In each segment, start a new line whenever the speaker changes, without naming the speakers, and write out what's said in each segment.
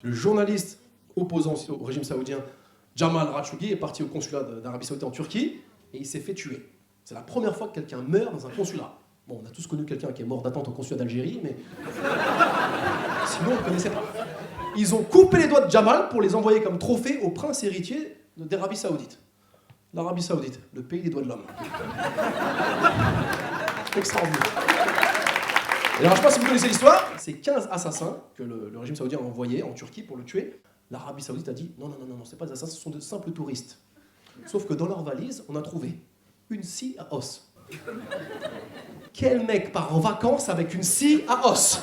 Le journaliste opposant au régime saoudien, Jamal Khashoggi, est parti au consulat d'Arabie Saoudite en Turquie et il s'est fait tuer. C'est la première fois que quelqu'un meurt dans un consulat. Bon, on a tous connu quelqu'un qui est mort d'attente au consulat d'Algérie, mais sinon on ne connaissait pas. Ils ont coupé les doigts de Jamal pour les envoyer comme trophée au prince héritier d'Arabie Saoudite. L'Arabie Saoudite, le pays des doigts de l'homme. Extraordinaire. Et alors, je ne sais pas si vous connaissez l'histoire, c'est 15 assassins que le régime saoudien a envoyés en Turquie pour le tuer. L'Arabie Saoudite a dit non, c'est pas des assassins, ce sont de simples touristes. Sauf que dans leur valise, on a trouvé une scie à os. Quel mec part en vacances avec une scie à os?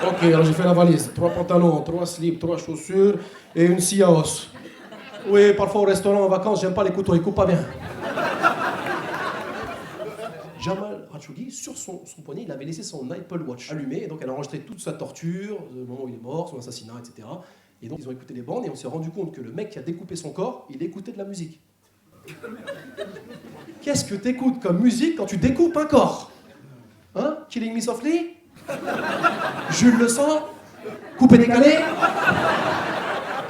Ok, alors j'ai fait la valise. 3 pantalons, 3 slips, 3 chaussures et une scie à os. Oui, parfois au restaurant en vacances, j'aime pas les couteaux, ils coupent pas bien. Jamal Khashoggi, sur son poignet, il avait laissé son Apple Watch allumé, et donc elle a enregistré toute sa torture, le moment où il est mort, son assassinat, etc. Et donc ils ont écouté les bandes et on s'est rendu compte que le mec qui a découpé son corps, il écoutait de la musique. Qu'est-ce que t'écoutes comme musique quand tu découpes un corps? Hein? Killing Me Softly? Jules le sang? Coupé décalé?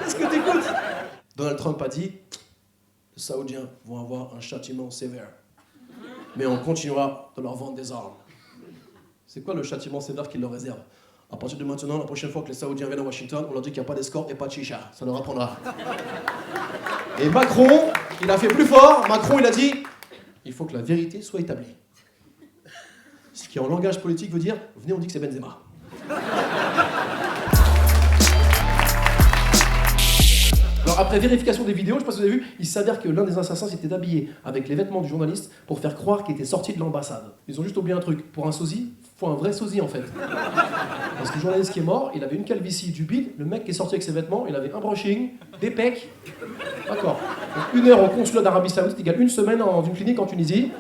Qu'est-ce que t'écoutes? Donald Trump a dit, les Saoudiens vont avoir un châtiment sévère. Mais on continuera de leur vendre des armes. C'est quoi le châtiment sévère qu'il leur réserve? À partir de maintenant, la prochaine fois que les Saoudiens viennent à Washington, on leur dit qu'il n'y a pas d'escorte et pas de chicha. Ça leur apprendra. Et Macron, il a fait plus fort. Macron, il a dit, il faut que la vérité soit établie. Ce qui en langage politique veut dire, venez, on dit que c'est Benzema. Alors après vérification des vidéos, je ne sais pas si vous avez vu, il s'avère que l'un des assassins s'était habillé avec les vêtements du journaliste pour faire croire qu'il était sorti de l'ambassade. Ils ont juste oublié un truc. Pour un sosie, faut un vrai sosie en fait. Parce que le journaliste qui est mort, il avait une calvitie du bide, le mec qui est sorti avec ses vêtements, il avait un brushing, des pecs. D'accord. Donc 1 heure au consulat d'Arabie Saoudite égale 1 semaine dans une clinique en Tunisie.